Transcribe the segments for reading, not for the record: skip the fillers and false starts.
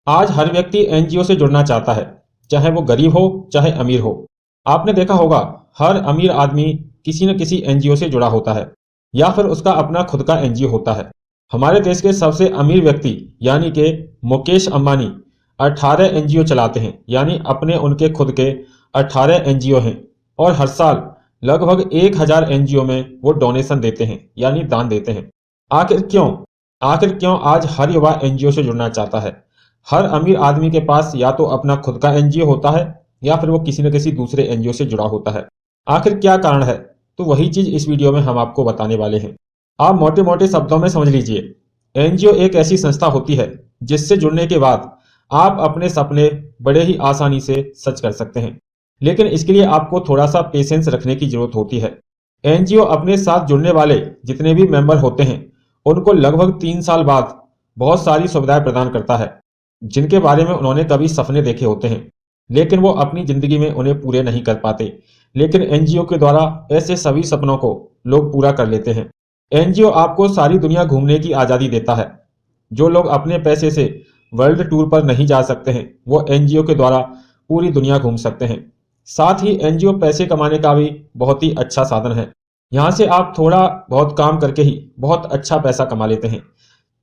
आज हर व्यक्ति एनजीओ से जुड़ना चाहता है, चाहे वो गरीब हो चाहे अमीर हो। आपने देखा होगा, हर अमीर आदमी किसी न किसी एनजीओ से जुड़ा होता है या फिर उसका अपना खुद का एनजीओ होता है। हमारे देश के सबसे अमीर व्यक्ति यानी कि मुकेश अंबानी 18 एनजीओ चलाते हैं, यानी अपने उनके खुद के 18 एनजीओ हैं और हर साल लगभग 1000 एनजीओ में वो डोनेशन देते हैं, यानी दान देते हैं। आखिर क्यों आज हर युवा एनजीओ से जुड़ना चाहता है? हर अमीर आदमी के पास या तो अपना खुद का एनजीओ होता है या फिर वो किसी न किसी दूसरे एनजीओ से जुड़ा होता है। आखिर क्या कारण है? तो वही चीज इस वीडियो में हम आपको बताने वाले हैं। आप मोटे मोटे शब्दों में समझ लीजिए, एनजीओ एक ऐसी संस्था होती है जिससे जुड़ने के बाद आप अपने सपने बड़े ही आसानी से सच कर सकते हैं, लेकिन इसके लिए आपको थोड़ा सा पेशेंस रखने की जरूरत होती है। एनजीओ अपने साथ जुड़ने वाले जितने भी मेंबर होते हैं उनको लगभग 3 साल बाद बहुत सारी सुविधाएं प्रदान करता है, जिनके बारे में उन्होंने कभी सपने देखे होते हैं, लेकिन वो अपनी जिंदगी में उन्हें पूरे नहीं कर पाते। लेकिन एनजीओ के द्वारा ऐसे सभी सपनों को लोग पूरा कर लेते हैं। एनजीओ आपको सारी दुनिया घूमने की आजादी देता है। जो लोग अपने पैसे से वर्ल्ड टूर पर नहीं जा सकते हैं, वो एनजीओ के द्वारा पूरी दुनिया घूम सकते हैं। साथ ही एनजीओ पैसे कमाने का भी बहुत ही अच्छा साधन है। यहाँ से आप थोड़ा बहुत काम करके ही बहुत अच्छा पैसा कमा लेते हैं।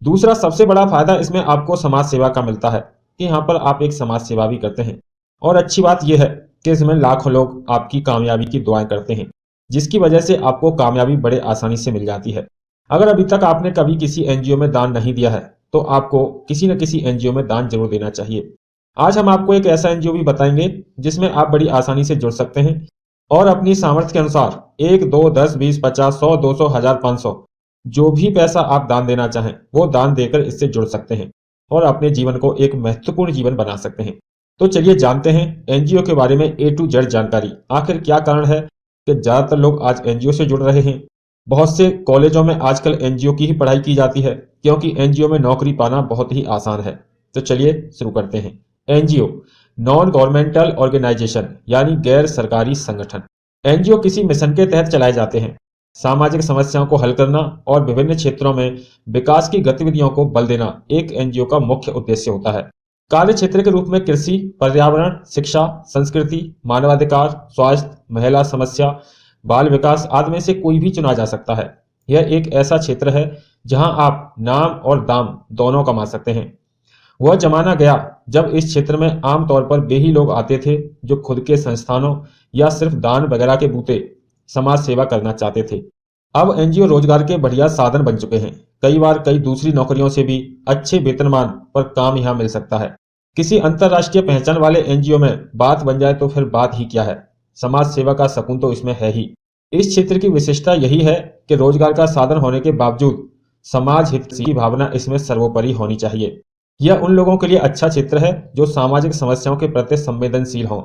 दूसरा सबसे बड़ा फायदा इसमें आपको समाज सेवा का मिलता है कि यहाँ पर आप एक समाज सेवा भी करते हैं। और अच्छी बात यह है कि इसमें लाखों लोग आपकी कामयाबी की दुआएं करते हैं, जिसकी वजह से आपको कामयाबी बड़े आसानी से मिल जाती है। अगर अभी तक आपने कभी किसी एनजीओ में दान नहीं दिया है तो आपको किसी न किसी एनजीओ में दान जरूर देना चाहिए। आज हम आपको एक ऐसा एनजीओ भी बताएंगे जिसमें आप बड़ी आसानी से जुड़ सकते हैं और अपनी सामर्थ्य के अनुसार 1, 2, 10, 20, 50, 100, 200, 1000, 500 जो भी पैसा आप दान देना चाहें वो दान देकर इससे जुड़ सकते हैं और अपने जीवन को एक महत्वपूर्ण जीवन बना सकते हैं। तो चलिए जानते हैं एनजीओ के बारे में A to Z जानकारी। आखिर क्या कारण है कि ज्यादातर लोग आज एनजीओ से जुड़ रहे हैं? बहुत से कॉलेजों में आजकल एनजीओ की ही पढ़ाई की जाती है, क्योंकि एनजीओ में नौकरी पाना बहुत ही आसान है। तो चलिए शुरू करते हैं। एनजीओ नॉन गवर्नमेंटल ऑर्गेनाइजेशन, यानी गैर सरकारी संगठन। एनजीओ किसी मिशन के तहत चलाए जाते हैं। सामाजिक समस्याओं को हल करना और विभिन्न क्षेत्रों में विकास की गतिविधियों को बल देना एक एनजीओ का मुख्य उद्देश्य होता है। कार्य क्षेत्र के रूप में कृषि, पर्यावरण, शिक्षा, संस्कृति, मानवाधिकार, स्वास्थ्य, महिला समस्या, बाल विकास आदि में से कोई भी चुना जा सकता है। यह एक ऐसा क्षेत्र है जहां आप नाम और दाम दोनों कमा सकते हैं। वह जमाना गया जब इस क्षेत्र में आमतौर पर वे ही लोग आते थे जो खुद के संस्थानों या सिर्फ दान वगैरह के बूते समाज सेवा करना चाहते थे। अब एनजीओ रोजगार के बढ़िया साधन बन चुके हैं। कई बार कई दूसरी नौकरियों से भी अच्छे वेतनमान पर काम यहाँ मिल सकता है। किसी अंतरराष्ट्रीय पहचान वाले एनजीओ में बात बन जाए तो फिर बात ही क्या है। समाज सेवा का सकून तो इसमें है ही। इस क्षेत्र की विशेषता यही है कि रोजगार का साधन होने के बावजूद समाज हित की भावना इसमें सर्वोपरि होनी चाहिए। यह उन लोगों के लिए अच्छा क्षेत्र है जो सामाजिक समस्याओं के प्रति संवेदनशील हों,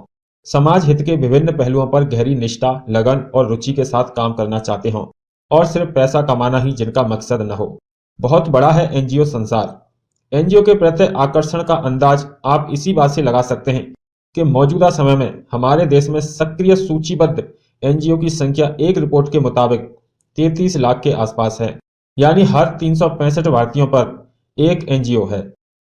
समाज हित के विभिन्न पहलुओं पर गहरी निष्ठा, लगन और रुचि के साथ काम करना चाहते हों और सिर्फ पैसा कमाना ही जिनका मकसद न हो। बहुत बड़ा है एनजीओ संसार। एनजीओ के प्रति आकर्षण का अंदाज आप इसी बात से लगा सकते हैं कि मौजूदा समय में हमारे देश में सक्रिय सूचीबद्ध एनजीओ की संख्या एक रिपोर्ट के मुताबिक 33 लाख के आसपास है, यानी हर 365 भारतीयों पर एक एनजीओ है।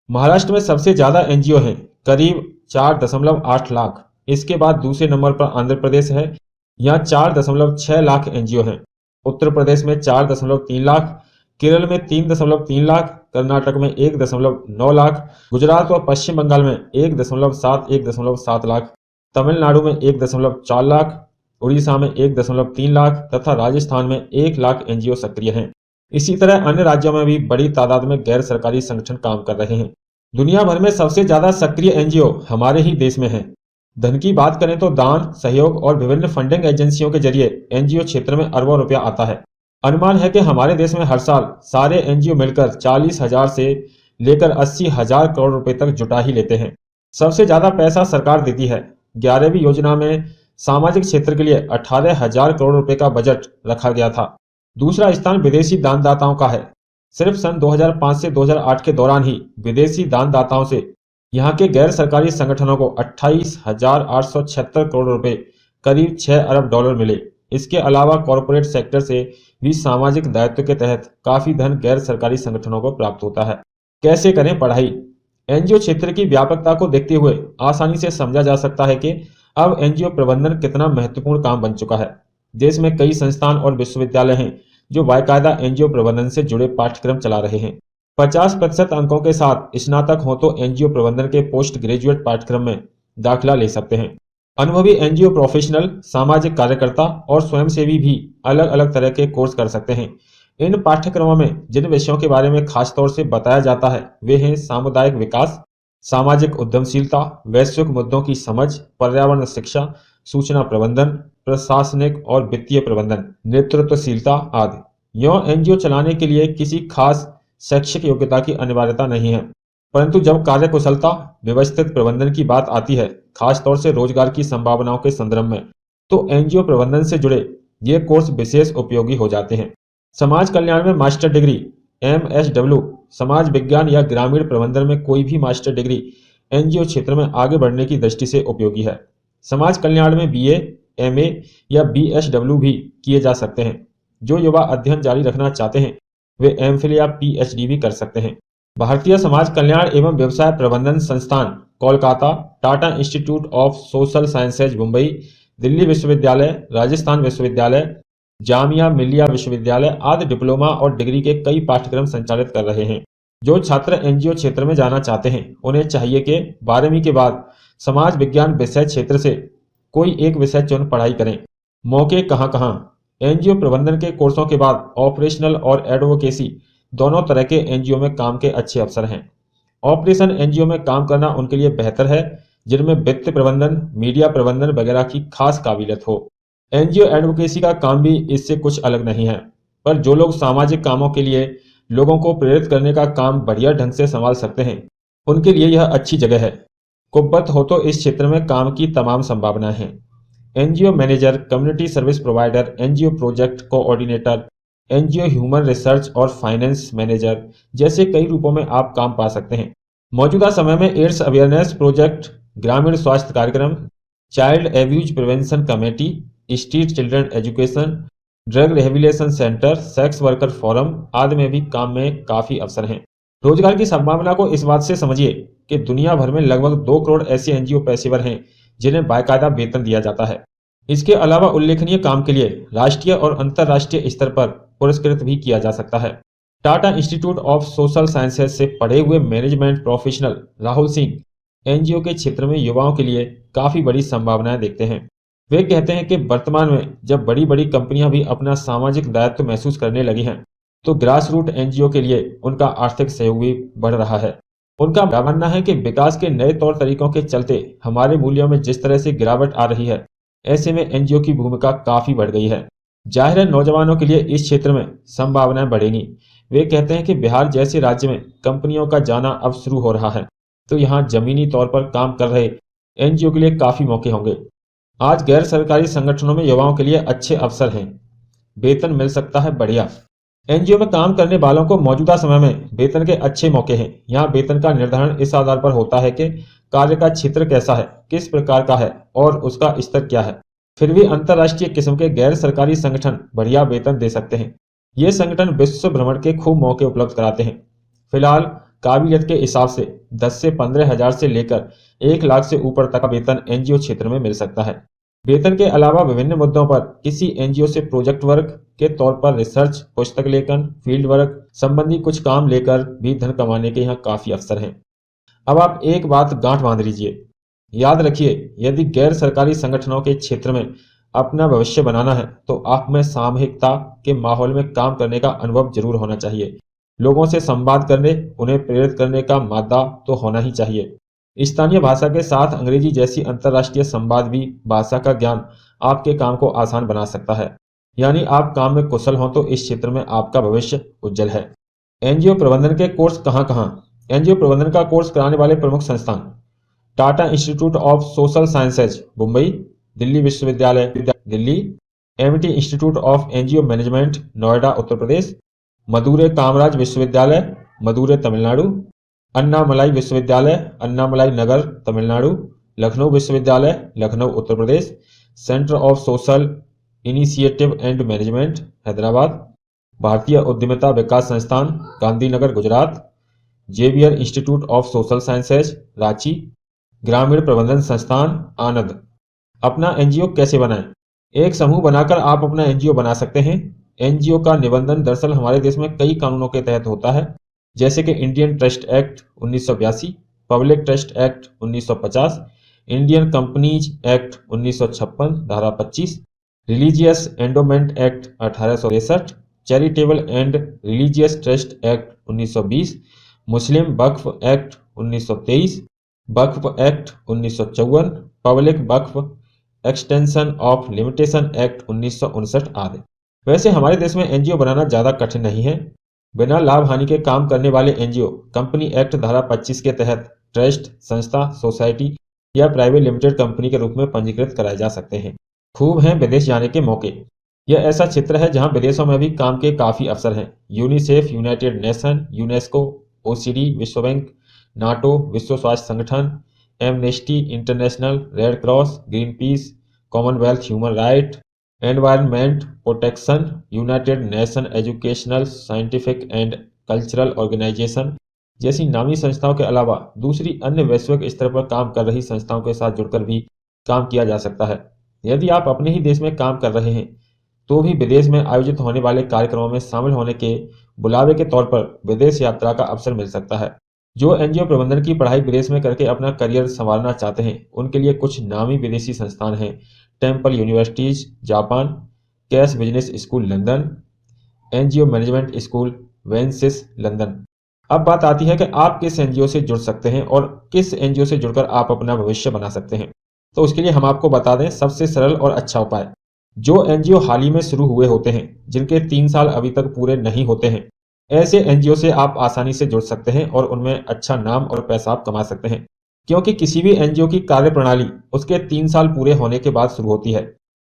महाराष्ट्र में सबसे ज्यादा एनजीओ हैं, करीब 4.8 लाख। इसके बाद दूसरे नंबर पर आंध्र प्रदेश है, यहाँ 4.6 लाख एनजीओ हैं। उत्तर प्रदेश में 4.3 लाख, केरल में 3.3 लाख, कर्नाटक में 1.9 लाख, गुजरात और पश्चिम बंगाल में 1.7 लाख, तमिलनाडु में 1.4 लाख, उड़ीसा में 1.3 लाख तथा राजस्थान में 1 लाख एनजीओ सक्रिय हैं। इसी तरह अन्य राज्यों में भी बड़ी तादाद में गैर सरकारी संगठन काम कर रहे हैं। दुनिया भर में सबसे ज्यादा सक्रिय एनजीओ हमारे ही देश में है। धन की बात करें तो दान, सहयोग और विभिन्न फंडिंग एजेंसियों के जरिए एनजीओ क्षेत्र में अरबों रुपया आता है। अनुमान है कि हमारे देश में हर साल सारे एनजीओ मिलकर 40,000 से लेकर 80,000 करोड़ रुपए तक जुटा ही लेते हैं। सबसे ज्यादा पैसा सरकार देती है। 11वीं योजना में सामाजिक क्षेत्र के लिए 18,000 करोड़ रुपए का बजट रखा गया था। दूसरा स्थान विदेशी दानदाताओं का है। सिर्फ सन 2005 से 2008 के दौरान ही विदेशी दानदाताओं से यहाँ के गैर सरकारी संगठनों को 28,876 करोड़ रुपए, करीब 6 अरब डॉलर मिले। इसके अलावा कॉरपोरेट सेक्टर से भी सामाजिक दायित्व के तहत काफी धन गैर सरकारी संगठनों को प्राप्त होता है। कैसे करें पढ़ाई? एनजीओ क्षेत्र की व्यापकता को देखते हुए आसानी से समझा जा सकता है कि अब एनजीओ प्रबंधन कितना महत्वपूर्ण काम बन चुका है। देश में कई संस्थान और विश्वविद्यालय हैं जो बाकायदा एनजीओ प्रबंधन से जुड़े पाठ्यक्रम चला रहे हैं। 50% अंकों के साथ स्नातक हो तो एनजीओ प्रबंधन के पोस्ट ग्रेजुएट पाठ्यक्रम में दाखिला ले सकते हैं। अनुभवी एनजीओ प्रोफेशनल, सामाजिक कार्यकर्ता और स्वयंसेवी भी अलग अलग तरह के कोर्स कर सकते हैं। इन पाठ्यक्रमों में जिन विषयों के बारे में खास तौर से बताया जाता है वे हैं सामुदायिक विकास, सामाजिक उद्यमशीलता, वैश्विक मुद्दों की समझ, पर्यावरण शिक्षा, सूचना प्रबंधन, प्रशासनिक और वित्तीय प्रबंधन, नेतृत्वशीलता आदि। यह एनजीओ चलाने के लिए किसी खास शैक्षिक योग्यता की अनिवार्यता नहीं है, परंतु जब कार्यकुशलता, व्यवस्थित प्रबंधन की बात आती है, खासतौर से रोजगार की संभावनाओं के संदर्भ में, तो एनजीओ प्रबंधन से जुड़े ये कोर्स विशेष उपयोगी हो जाते हैं। समाज कल्याण में मास्टर डिग्री, एमएसडब्ल्यू, समाज विज्ञान या ग्रामीण प्रबंधन में कोई भी मास्टर डिग्री एनजीओ क्षेत्र में आगे बढ़ने की दृष्टि से उपयोगी है। समाज कल्याण में बीए, एमए या बीएसडब्ल्यू भी किए जा सकते हैं। जो युवा अध्ययन जारी रखना चाहते हैं वे एमफिल या पीएचडी भी कर सकते हैं। भारतीय समाज कल्याण एवं व्यवसाय प्रबंधन संस्थान Kolkata, Tata Institute of Social Sciences Mumbai, Delhi विश्वविद्यालय, राजस्थान विश्वविद्यालय, जामिया मिलिया विश्वविद्यालय आदि डिप्लोमा और डिग्री के कई पाठ्यक्रम संचालित कर रहे हैं। जो छात्र एनजीओ क्षेत्र में जाना चाहते हैं उन्हें चाहिए कि 12वीं के बाद समाज विज्ञान विषय क्षेत्र से कोई एक विषय चुन पढ़ाई करें। मौके कहाँ कहाँ? एनजीओ प्रबंधन के कोर्सों के बाद ऑपरेशनल और एडवोकेसी दोनों तरह के एनजीओ में काम के अच्छे अवसर हैं। ऑपरेशन एनजीओ में काम करना उनके लिए बेहतर है जिनमें वित्त प्रबंधन, मीडिया प्रबंधन वगैरह की खास काबिलियत हो। एनजीओ एडवोकेसी का काम भी इससे कुछ अलग नहीं है, पर जो लोग सामाजिक कामों के लिए लोगों को प्रेरित करने का काम बढ़िया ढंग से संभाल सकते हैं उनके लिए यह अच्छी जगह है। कुव्वत हो तो इस क्षेत्र में काम की तमाम संभावनाएं हैं। NGO manager, community service provider, NGO project coordinator, NGO human research और फाइनेंस मैनेजर जैसे कई रूपों में आप काम पा सकते हैं। मौजूदा समय में एड्स अवेयरनेस प्रोजेक्ट, ग्रामीण स्वास्थ्य कार्यक्रम, child abuse prevention committee, street children education, drug rehabilitation centre, sex worker forum आदि में भी काम में काफी अवसर हैं। रोजगार की संभावना को इस बात से समझिए कि दुनिया भर में लगभग 2 करोड़ ऐसे एनजीओ पेशेवर हैं जिन्हें बाकायदा वेतन दिया जाता है। इसके अलावा उल्लेखनीय काम के लिए राष्ट्रीय और अंतर्राष्ट्रीय स्तर पर पुरस्कृत भी किया जा सकता है। Tata Institute of Social sciences से पढ़े हुए management professional Rahul Singh NGO के क्षेत्र में युवाओं के लिए काफी बड़ी संभावनाएं देखते हैं। वे कहते हैं कि वर्तमान में जब बड़ी बड़ी कंपनियां भी अपना सामाजिक दायित्व महसूस करने लगी हैं, तो ग्रास रूट एनजीओ के लिए उनका आर्थिक सहयोग भी बढ़ रहा है। उनका मानना है कि विकास के नए तौर तरीकों के चलते हमारे मूल्यों में जिस तरह से गिरावट आ रही है, ऐसे में एनजीओ की भूमिका काफी बढ़ गई है। जाहिर है नौजवानों के लिए इस क्षेत्र में संभावनाएं बढ़ेंगी। वे कहते हैं कि बिहार जैसे राज्य में कंपनियों का जाना अब शुरू हो रहा है, तो यहाँ जमीनी तौर पर काम कर रहे एनजीओ के लिए काफी मौके होंगे। आज गैर सरकारी संगठनों में युवाओं के लिए अच्छे अवसर हैं, वेतन मिल सकता है बढ़िया। एनजीओ में काम करने वालों को मौजूदा समय में वेतन के अच्छे मौके हैं। यहाँ वेतन का निर्धारण इस आधार पर होता है कि कार्य का क्षेत्र कैसा है, किस प्रकार का है और उसका स्तर क्या है। फिर भी अंतर्राष्ट्रीय किस्म के गैर सरकारी संगठन बढ़िया वेतन दे सकते हैं। ये संगठन विश्व भ्रमण के खूब मौके उपलब्ध कराते हैं। फिलहाल काबिलियत के हिसाब से 10 से 15 हजार से लेकर 1 लाख से ऊपर तक का वेतन एनजीओ क्षेत्र में मिल सकता है। वेतन के अलावा विभिन्न मुद्दों पर किसी एनजीओ से प्रोजेक्ट वर्क के तौर पर रिसर्च, पुस्तक लेखन, फील्ड वर्क संबंधी कुछ काम लेकर भी धन कमाने के यहाँ काफी अवसर हैं। अब आप एक बात गांठ बांध लीजिए, याद रखिए, यदि गैर सरकारी संगठनों के क्षेत्र में अपना भविष्य बनाना है तो आप में सामूहिकता के माहौल में काम करने का अनुभव जरूर होना चाहिए। लोगों से संवाद करने, उन्हें प्रेरित करने का मादा तो होना ही चाहिए। स्थानीय भाषा के साथ अंग्रेजी जैसी अंतर्राष्ट्रीय संवाद भी भाषा का ज्ञान आपके काम को आसान बना सकता है। यानी आप काम में कुशल हों तो इस क्षेत्र में आपका भविष्य उज्जवल है। एनजीओ प्रबंधन के कोर्स कहाँ कहाँ? एनजीओ प्रबंधन का कोर्स कराने वाले प्रमुख संस्थान: Tata Institute of Social Sciences Mumbai, Delhi विश्वविद्यालय Delhi, Amity Institute of NGO Management Noida Uttar Pradesh, Madurai Kamaraj विश्वविद्यालय मदुरै तमिलनाडु, अन्नामलाई विश्वविद्यालय अन्नामलाई नगर तमिलनाडु, लखनऊ विश्वविद्यालय Lucknow Uttar Pradesh, Centre of Social Initiative and Management Hyderabad, भारतीय उद्यमिता विकास संस्थान Gandhinagar Gujarat, Xavier Institute of Social Sciences Ranchi, ग्रामीण प्रबंधन संस्थान आनंद। अपना एनजीओ कैसे बनाएं? एक समूह बनाकर आप अपना एनजीओ बना सकते हैं। एनजीओ का निबंधन दरअसल हमारे देश में कई कानूनों के तहत होता है, जैसे कि Indian trust act 1982, public trust act 1950, Indian companies act 1956 धारा 25, religious endowment act 1863, charitable and religious trust act 1920, Muslim Waqf act 1923, Waqf act 1954, public Waqf extension of limitation act 1959 आदि। वैसे हमारे देश में एनजीओ बनाना ज़्यादा कठिन नहीं है। बिना लाभ हानि के काम करने वाले एनजीओ कंपनी एक्ट धारा 25 के तहत ट्रस्ट, संस्था, सोसाइटी या प्राइवेट लिमिटेड कंपनी के रूप में पंजीकृत कराए जा सकते हैं। खूब हैं विदेश जाने के मौके। यह ऐसा क्षेत्र है जहां विदेशों में भी काम के काफ़ी अवसर हैं। UNICEF, United Nation, UNESCO, OCD, विश्व बैंक, नाटो, विश्व स्वास्थ्य संगठन, Amnesty International, Red Cross, Greenpeace, Commonwealth Human Right, Environment Protection, United Nation Educational, Scientific and Cultural Organization जैसी नामी संस्थाओं के अलावा दूसरी अन्य वैश्विक स्तर पर काम कर रही संस्थाओं के साथ जुड़कर भी काम किया जा सकता है। यदि आप अपने ही देश में काम कर रहे हैं तो भी विदेश में आयोजित होने वाले कार्यक्रमों में शामिल होने के बुलावे के तौर पर विदेश यात्रा का अवसर मिल सकता है। जो एनजीओ प्रबंधन की पढ़ाई विदेश में करके अपना करियर संवारना चाहते हैं उनके लिए कुछ नामी विदेशी संस्थान हैं। Temple Universities Japan, Cass Business School London, NGO Management School वेंसिस लंदन। अब बात आती है कि आप किस एनजीओ से जुड़ सकते हैं और किस एनजीओ से जुड़कर आप अपना भविष्य बना सकते हैं। तो उसके लिए हम आपको बता दें सबसे सरल और अच्छा उपाय। जो एनजीओ हाल ही में शुरू हुए होते हैं, जिनके 3 साल अभी तक पूरे नहीं होते हैं, ऐसे एनजीओ से आप आसानी से जुड़ सकते हैं और उनमें अच्छा नाम और पैसा आप कमा सकते हैं, क्योंकि किसी भी एनजीओ की कार्यप्रणाली उसके 3 साल पूरे होने के बाद शुरू होती है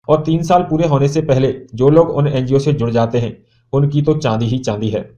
और 3 साल पूरे होने से पहले जो लोग उन एनजीओ से जुड़ जाते हैं उनकी तो चांदी ही चांदी है।